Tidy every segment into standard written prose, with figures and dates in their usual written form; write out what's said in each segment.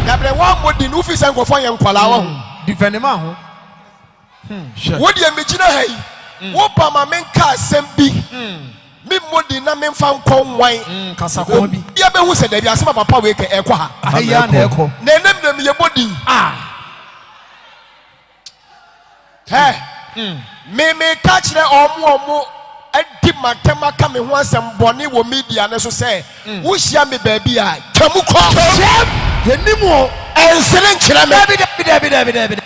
Yabre one modi no fi sen kofo yen kwala wo. Defend ma ho. Wo de megina hai. Wo pa ma menka asem bi. Me modi na me mfa nkon wan. Kasa ko bi. Ya be hu se da bi asema papa we ke ekwa ha. Aya na ekọ. Na enem dem ye modi. Me ka kire omo adi matema ka me ho asem bone wo media ne so say wo hia me ba bi a twamu kọ yenim o ensere nkire me David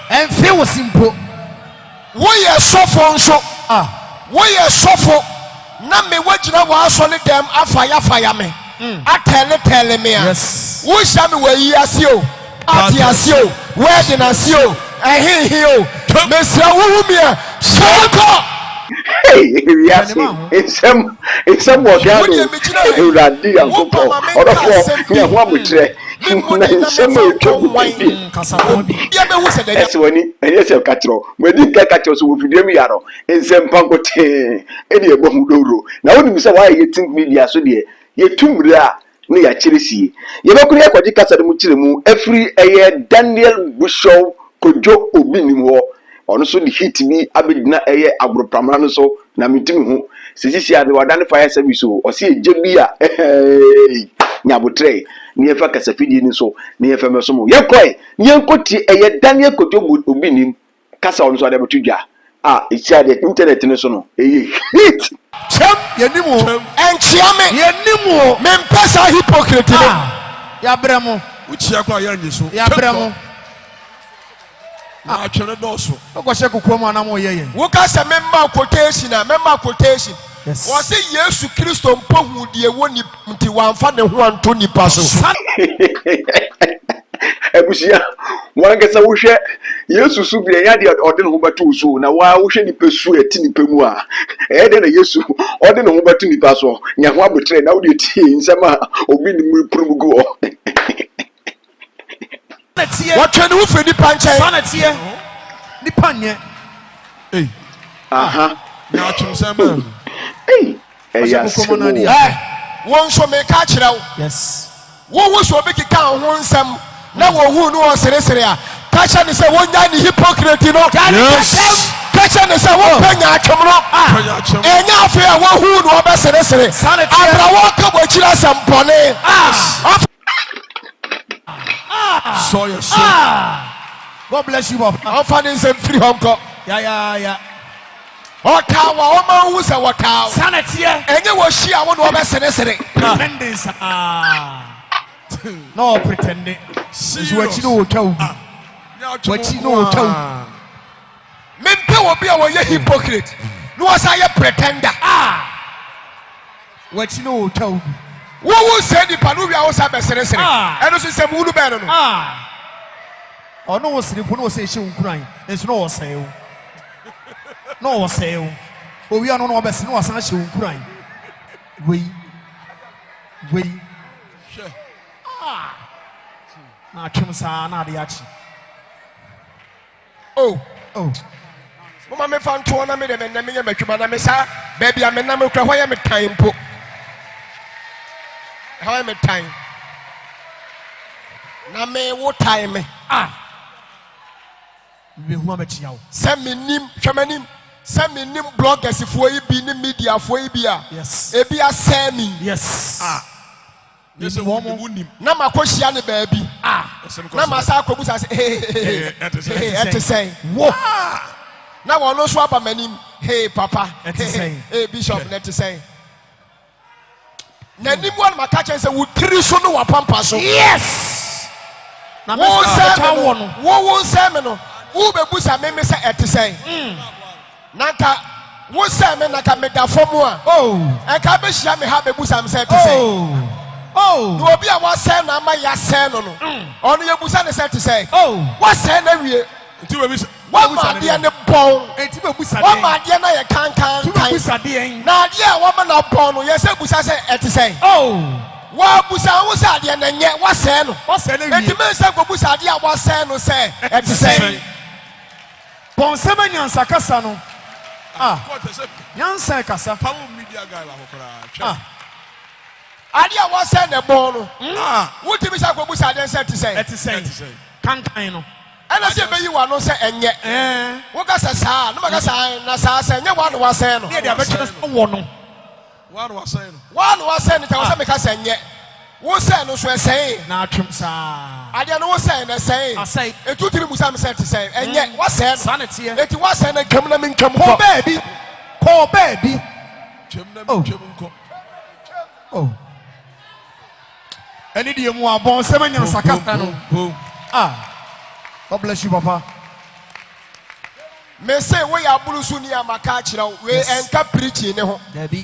enfe wo simpo wo ye sofo nso wo ye sofo na me wagina wa aso ne dem afaya me atele me a wo hia me wa yi ase o ati ase o wedding ase o ehihi o mesra wo hu me a soko. Hey, we are saying some organo. Awurade nyankopɔn. Orofo ne ho abutre. Nsem Eswani, enye katro. Medi katro so wofidiem yaro. Nsem pankote. Eni ebo hudoro. Na woni se why you think media so de yetumre a ne ya kyeresi. Ye bekuru yakwaji kasa de mu kyere mu afri eye Daniel Bushow Kojo Obinim ho. Ono so the hit me abedina eye agropramra no so na mitimi ho sisi ade wadane fire service o si ejebia nyabotre ni efa kasafidi ni so ni efa meso mo yekoi ni enkoti eye Daniel Kojo Obinim kasa ono so ade betudwa isi ade internet ni so no eye hit chem yenimu enchiame yenimu me mpesa hypocrite ni ya bremo uchia kwa ya nyeso ya bremo atwene doso okose kokrom anamo yeye wo ka se memma quotation wo se Yesu Kristo mpohu de woni nti wanfa ne ho anto nipa so ebusia wangesa wo hwe Yesu su bi ya de ode no ho batu so na wa wo hwe nipa su eti nipa mu a de na Yesu ode no ho batu nipa so nya ho abotre na wo de tie nsema obi ni mu purumugo what can you for the panche? Sanatie. Ni panye. Hey. Na chumsema. Hey. Won so me ka kire wo. Yes. Wo so be kika ho nsem na wo hu no seresere a. Ka kire ne se wonya ni hypocrite no. Yes. Ka kire ne se wo panya atwem no. Enya afi a wo hu no be seresere. Abra wo ka bo kire sempone. So your soul. God bless you, Bob. I'm finding some free home. Yeah. Okawa, Oma, who's a wakaw. Sanity, and you will see, I want to have pretending. No pretending. Is what you know, tell what you know, tell. Mempe will be a hypocrite. No, as I pretender. What you know, tell. Who will say the Panubia was a messenger? And also say, Mulu Bannon. Or no, was the pronunciation crying. There's no sale. No sale. Oh, we are no best, no assassin crying. We. Now, Chumsa, Nadiachi. Oh. Mamma found 2 minutes and then make you, Madame Messa. Baby, I'm a number of why I'm a time. How am I time? Na me what time? We who am I? Send me nim, send me nim bloggers if we be in media for Ebia. Yes. Ebia send me. Yes. Yes, woman. Na ma kwasiane baby. Na ma sa kobusa say hey say. Wo. Na wo no so aba manim. Hey papa. Hey bishop net say. Na ni mo ma ka chen say wo tiri so no wa pampa so. Yes. Na me say me no. Wo be busa me say say. Naka wo say me naka me da fomu a. E ka be hia me ha be busa me say say. No obi a was say na ma ya say no. Ono ye busa ne say. What say na wie? Nti we bi what ma de ne bon. Enti be busa de. What ma de na ye kan. Busa de. Na de a wo ma na bon no ye say busa say say. Wa busa wo say de na nye what say no. What say na wie? Enti me say go busa de a what say no say say. Bon sema nyansa kasa no. Nyansa kasa. Power media guy la hokra. Adia was sent a bone. What did we say? What was I then said to say? Let's say. Can't I know? And I said, you are not saying, and yet, what was a sign? No, I said, no one was saying, One was saying, one was saying, it was a make us saying, yet. What said no say? Now, I don't know what saying, I say, it took him some said to say, and yet, what said sanity? It was an incoming come, poor baby, poor baby. Oh. Any day more born 7 years God bless you, Papa. Me say we are Bulusuni and Makachira, we and preaching,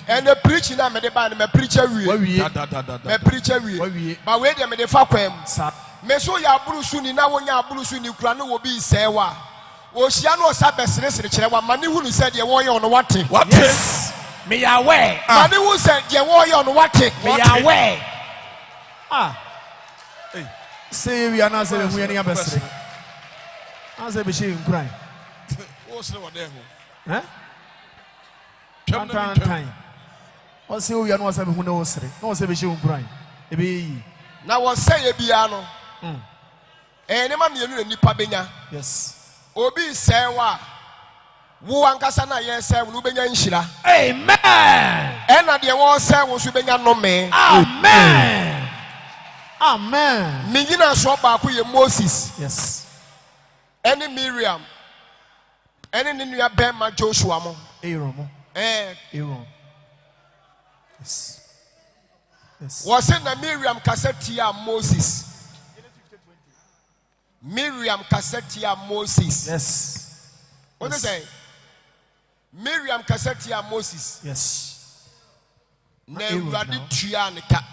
and the preaching I made a me preacher, me preacher, but wait a minute, Faquem. Me so ya Bulusuni now when ya Bulusuni Krano will be Sewa. Oceano Sabes, Mani who said you warrior on what? Yes, me away. Mani who said you warrior on what? Me away. Say we are not saying we are near best. I say we should cry. What's the one there? Huh? Time. I say we are not saying who knows. No, say we should cry. Now, what say a piano? Any man you need Pabina. Yes. Obi Sewa. Wu Ankasana, yes, sir, Rubenya Shira. Amen. And at the wall, sir, was Rubenya no me. Amen. Amen. Mingina Shopa, Moses. Yes. Any Miriam. Any Nina Bema Joshua. Aaron. Aaron. Yes. Yes. Was in the Miriam Cassettia Moses. Miriam Cassettia Moses. Yes. What do you say? Miriam Cassettia Moses. Yes.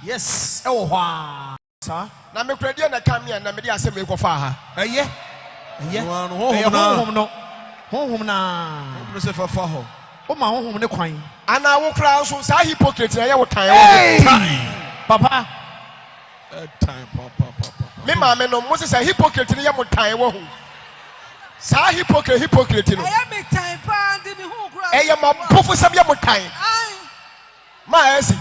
Yes. Oh, wow. Sir? Now, me credit na come here na me dey asem me kofa ha. Yeah. Home na. Mr. Fafaho. Oh, my home ne kwan. Ana wo kra so sa hypocrite na ye wo tan wo. Papa. Time, papa. Me ma me no mo say hypocrite na ye mo tan wo ho. Sa hypocrite no. I am a time pa ndi me hu kra. E ye ma pofo sam ye mo tan. Ma esi.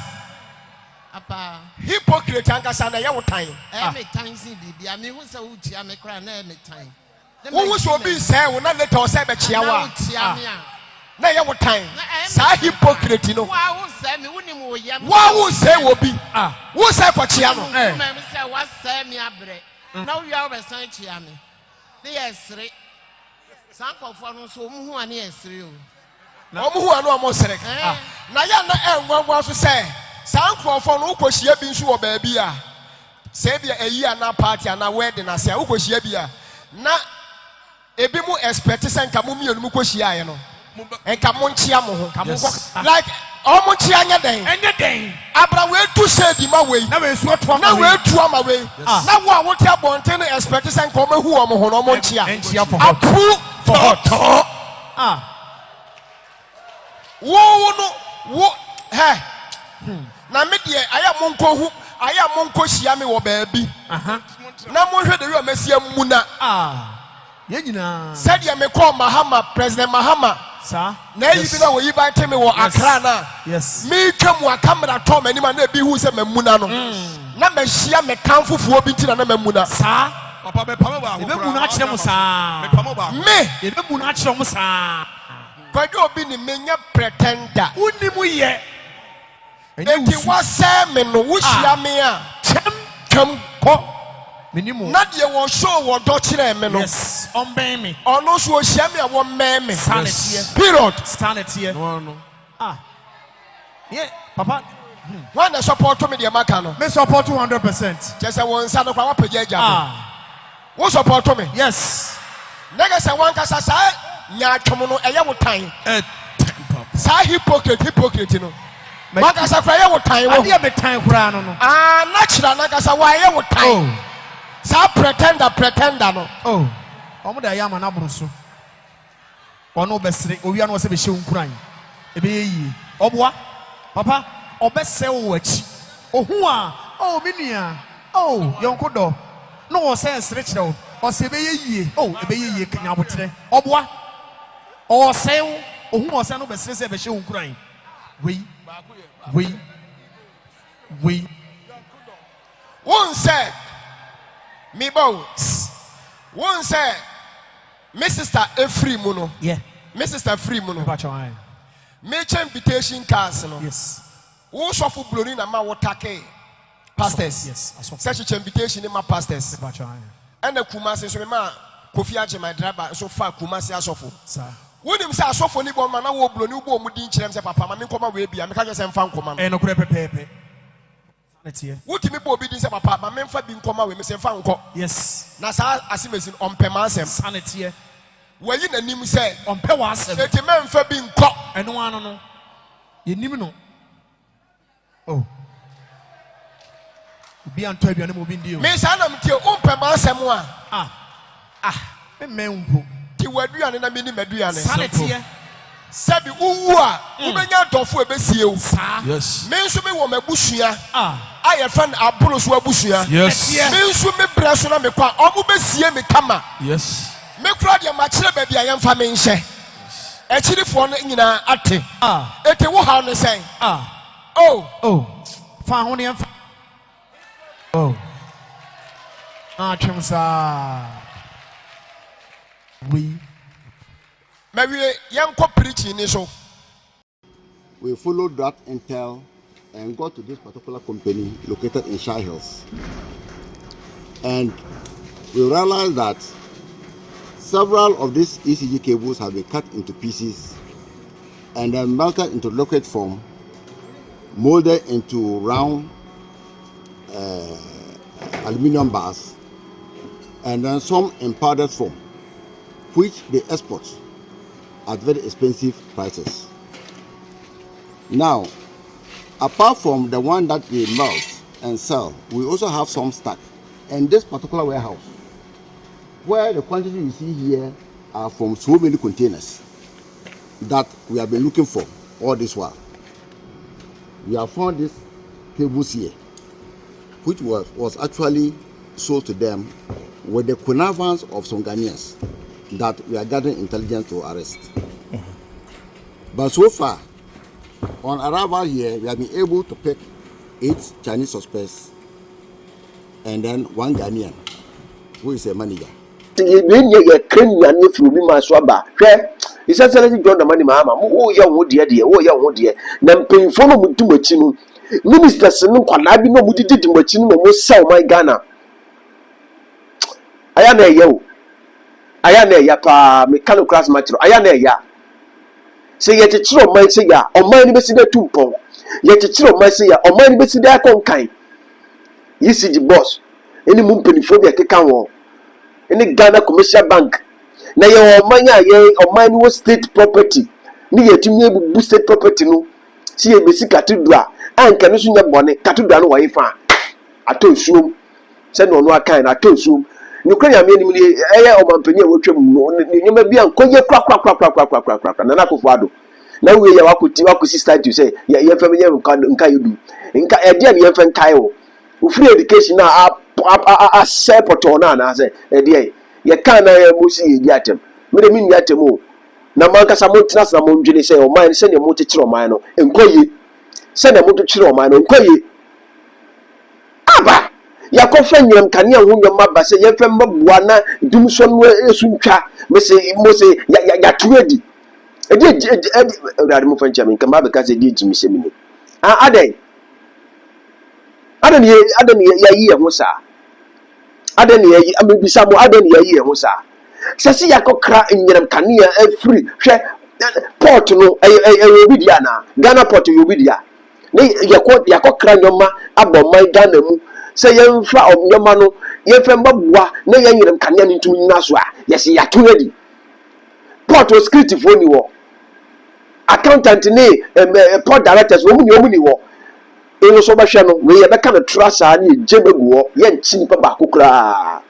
Apa. Hypocrite ankasa na ye wo tan. I me time si bibia me hu say wo tia me kra na me time. Wo so bi say wo na later say be chia wa. Na ye wo tan. Sa hypocrite no. Wa wo say me wonim wo yam. Wa wo say wo bi. Wo say kwa chia no. Me say wa say me abre. Na wo ya wo san chia me. Ne yesre. San kofo no so mu hu ane yesre o. Na omu hu ane omo sere. Na ya na enwanwa so say san kofo no ukohia bi nso wo ba bia. Say bia eyi ana party ana wedding na say ukohia bia. Na ebi mu expect say nka mu mienu mu kohia ye no. Enka mo nchia mo ho. Like omo nchia nya den. Enye den. Abra we tu say di ma we. Na we su otu ama we. Na we tu ama we. Na wo a wo tia bonten expect say nka omo hu omo ho no omo nchia. Nchia for hot. Apu for hot. Wo no wo he. Na me de aya mo nko hu aya mo nko hia me wo baabi. Na mo hwe de we amasia mu na. Yenyina. Said ya me call Mahama, President Mahama. Sir. Na yi bi na wo yi ba temi wo Accra na. Yes. Me twam wa camera to mani ma na bi hu se memuna no. Na me hia me kan fufuo bi ntina na memuna. Sir. Papa me pamo ba. Ebe mu na kire mu sa. Me pamo ba. Me. Ebe mu na kire mu sa. Kwadu obi ni menya pretender. Uni mu ye. Enti wa se me no wo hia me a. Twam ko. Minimum. Na de wo show wo do kire me no. Yes. Omben me. Ono so o hia me a wo men me. Stand it here. Period. Stand it here. No. Yeah, Papa. When the support me the maka no. Me support 100%. Just say one nsa no kwa wa pagya agya. Wo support me? Yes. Nega say one kasa sa nya atwom no eye wo tan. Sa hypocrite no. Maka sa kwa ye wo tan wo. Ade me tan kura no no. Natural na kasa wa ye wo tan. Sa pretender no. Oh. Omo da yama na buru so. Ono besere owia no se be hye unkuran. Ebe yi. Oboa. Papa, obese wo achi. Ohu a, oh minia. Oh, yonko do. No wo se nsere kire wo. O se be yie. Oh, ebe yie kanya botre. Oboa. O se wo. Ohu o se no besere se be hye unkuran. Wei. One say me bones. One say my sister a free muno. Yeah. My sister free muno. Bacha. Make invitation cards no. Yes. Who shuffle blowing and my water pastors. Yes. Such invitation in my pastors. Bacha. And the Kumasi so ma Kofi Aje my driver so far Kumasi asofo. Sir. When him say asofo ni bon man na wo blow ni wo mu din kyerem say papa ma me nkoma we bia me ka say mfa nkoma no. No kure pepepe. Sanity. Wotimi bo obi din say papa ma me mfa bi nkoma we me say mfa nkɔ. Yes. Na sa asimesi ompɛ ma asɛm. Sanity. Wayi nanim say Ompɛ wa asɛm. eti me mfa bi nkɔ. Ɛno ano no. Yenim no. Oh. Obi anto aduane mo bi ndi o. Me sa na mtie ompɛ ma asɛm a. Me mempo. Ti waduane na me ni maduane. Sanity. Sabi uwu a ubenya dɔfo ebesie o. Yes. Me nso me wɔ mabusua. Ayɛ fan aburo so abusua. Yes. Me nso me brɛ so na me kwa ɔmo besie me kama. Yes. Me kura deɛ ma kyerɛ baabi a yɛmfa me nhyɛ. Akyirifoɔ no nyinaa ate. Ete wo haw ne sɛn. Oh. Fa ho ne yɛmfa. Oh. Twem saa. We preaching ni so. We followed that intel and got to this particular company located in Shire Hills. And we realized that several of these ECG cables have been cut into pieces and then melted into liquid form, molded into round aluminum bars, and then some in powdered form, which they export at very expensive prices. Now, apart from the one that we melt and sell, we also have some stock in this particular warehouse, where the quantity you see here are from so many containers that we have been looking for all this while. We have found these cables here, which was actually sold to them with the connivance of some Ghanaians that we are gathering intelligence to arrest. But so far, on arrival here, we have been able to pick 8 Chinese suspects and then 1 Ghanaian, who is a manager. Ministers no kwana bi no mudidi di machi no mo sell my Ghana. Aya na eya pa me kanu class match aya na eya. Say ye chichiro man say ya o man ni be sida tumpon. Ye chichiro man say ya o man ni be sida konkan. Yisi the boss. Any mum penifobia keka won. Any Ghana Commercial Bank. Na ye o man ya ye o man ni state property. Ni ye timi ebu state property no. Si ye be si Kyei-duah. Anka no so nya bone Kyei-duah no wa yifa ato suom se no no akan na ato suom no kwanya me nim ni eye o mampani a wotwam no nyema bia nkoye kra na nakofo ado na we ya wakosi start to say ye fam ye nka yedu nka e dia ne ye fam kai wo free education na a support on na say e dia ye kan na ye mosi ye di atem me de min atem o na man kasa mo tena na mo ndwene say o man se ne mo tekire o man no nkoye se na mo tekire o man no nkoye aba yakofa nyam kane a hunyam maba se ye fam babua na dumso no esuntwa me se ya tuedi edi awurade mo fancha me kan ba be ka se di jimi se me ni adan ya yi ho sa adan ya yi amebisa mo adan ya yi ho sa sese yakokra nyam kane a free hwe port no obi dia na Ghana port obi dia ne yakokra nyoma abomman Ghana mu se yemfa nyoma no yefem babua na yenyirem kane ne ntum nyina so a yesi yato adi port o security fo ni wo accountant ne port directors wo mu ni wo eno so ba hwe no we ye beka no trust a ne jemegu wo ye nchi nipa ba kokra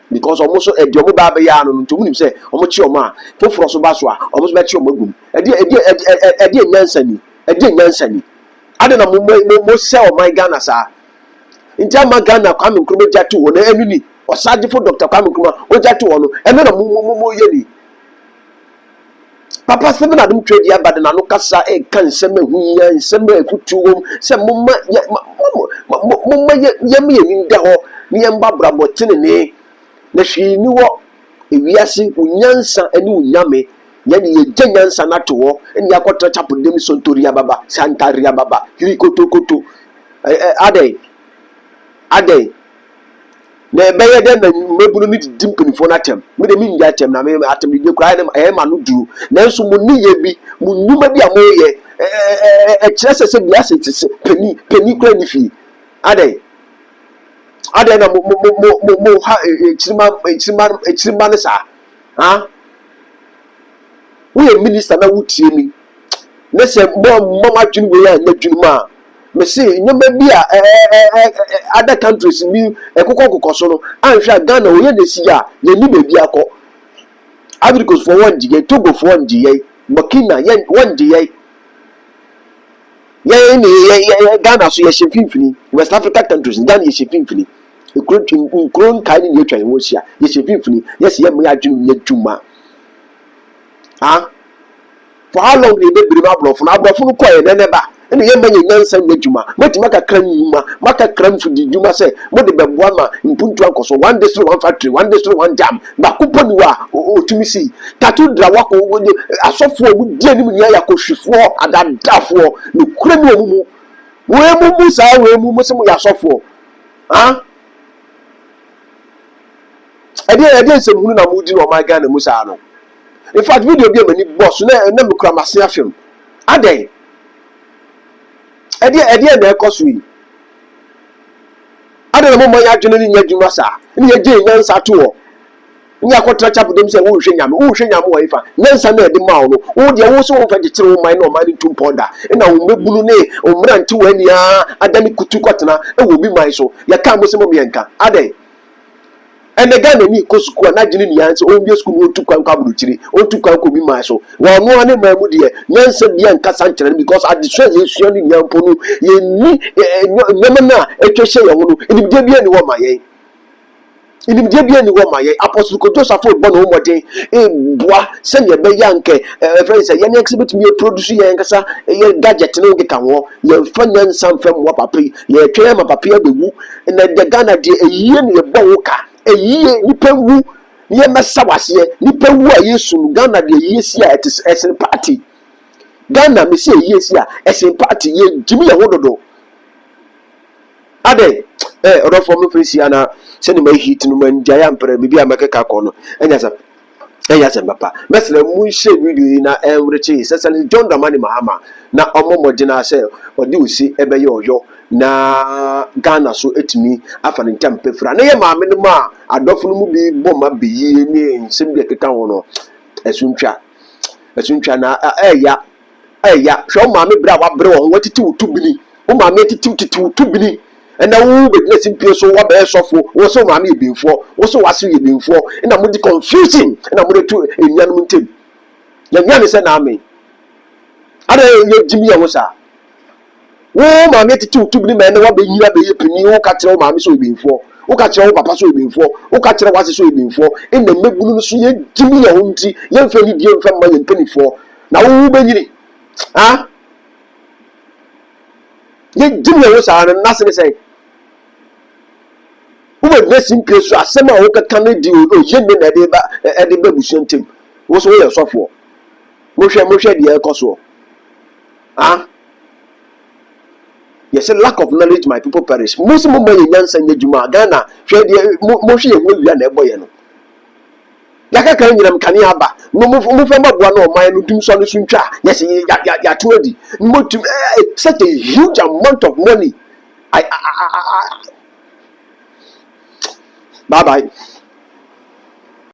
because almost a job ba ya no ntum nim se omo chi omo a foforo so ba so a omo so ba chi omo agum edi nyansani ade na mo sell my Ghana sa ntia ma Ghana Kwame Nkrumah jatu wo na enuni osaje fo Dr. Kwame Nkrumah o jatu wo no eno na mo ye ni Papa seven adum trade ya bad na no kasa e kan nsem ehu ya nsem efutu wom se momma ya me ni da ho ni emba brabo tenene na hwi ni wo ewiase unyansa ani unyame ya ni ye nyansa na to wo ni akotra chapodem sontoria baba santaria baba hiri kotokoto adey na ebeye de na mebunu ni dim penifo na tem me de mi nja tem na me atem de kura na ma no duru na nso mu ni ye bi mu numa bi amoye kire sese bia sese peni kura ni fi adey na mo ha chirima ne sa ha wo ye minister na wutie mi na se mo ma dwunu we ya na dwunu ma me say nyoma bi a other countries ni ekokoko so no anhwa Ghana wo ye na si a ye ni be bi akọ Africa for one day Togo for one day Burkina ye one day ye Ghana so ye shefimfini West Africa countries Ghana ye shefimfini ekron kan ni ye twan wo sia ye shefimfini yes ye mo ya dwunu ye dwuma ah for how long they be bring abrof no ko ye neneba ene ye manye nyansa nyadwuma mati maka kran nyuma maka kran fu di dwuma se mo de beboa ma mpuntu ankoso one district one factory one district one jam ba kuponi wa otumisi katudra wako wode asofo mu die ni mu nya yakohwefo adadafo ne kura ni omumu we sa we mu se mu yasofo ha ade se mu na mu di no ma Ghana mu sa no. In fact, video be many boss na me kura mase afem adey ede na ekosui adey na mo ya dwene ni nyadwuma sa ni ye gye nyansa to wo ni akotra chapodem se wo hwe nyame wo ifa nyansa na ede ma wo no wo de wo so wo fa gye wo man na o man ntum poda na wo mebulu ne o mra nti wani a adani kutu kwatena e wo bi man so ya ka mo se mo yenka adey and the Ghana ni ko school na gine ni yanse o bi school o tukwan kwa buruchiri o tukwan ko bi ma so wo no ane ma mu de nyansa bia nka sankyere because at the same yesu ni nyampo no ye ni nyamana etwehye ye ho no inimje bia ni wo ma ye inimje bia ni wo ma ye apostle ko Joseph bo no moden boa se ye be yanke friends ye ni exhibit me produce ye nkasa ye gadget no ngeka ho ye fa nyansa fam wo papa ye twa ma papa ya bewu na the Ghana de eyiye ni ye bo wo ka eyiye nipa wu ye mesa wase nipa wu a Yesu Ghana de eyiye si a esen party Ghana me si eyiye si a esen party ye jimi ye hododo ade odofo me frisi ana se ni ma hit no man dia ya mpere bibi a makeka ko no enya se papa mesle mu she video na enwreche se John Dramani Mahama na omomogina se odi usi ebe ye oyo na Ghana so etimi afa ne ntampe fra na ye maame no ma adofo no mu bi bomma beyi ni nsem bi keka ho no esuntwa na eya hwe maame bra wa bre wo watiti utubini o maame titi utubini ena wo be na simpie so wa be sofo wo so maame ebinfo wo so wase ebinfo ena mo di confusing ena mo de tu enyanum ntem nyane se na ame ada ye jimi ya wo sa wo maame titi utubini ma ena wa be nyira be yepini wo ka kire wo maame so ebinfo wo ka kire wo papa so ebinfo wo ka kire wase so ebinfo ena megunu so ye jimi ya wo nti ye mfa ni die mfa ma ye mpanifo na wo be nyiri ha ye jimi ya wo sa na nasene se wo be simple so asema wo ka kan di o ye ne na de ba busuntem wo so ye sofo mo hwe de ekoso ah yes, lack of knowledge my people perish most mo man nyansa nyadwuma Ghana hwe de mo hwe ye nwia na eboye no yaka kan nyiram kane aba mo fa maboa na o man no dum so no suntwa yes ya to adi mo tum such a huge amount of money I bye bye.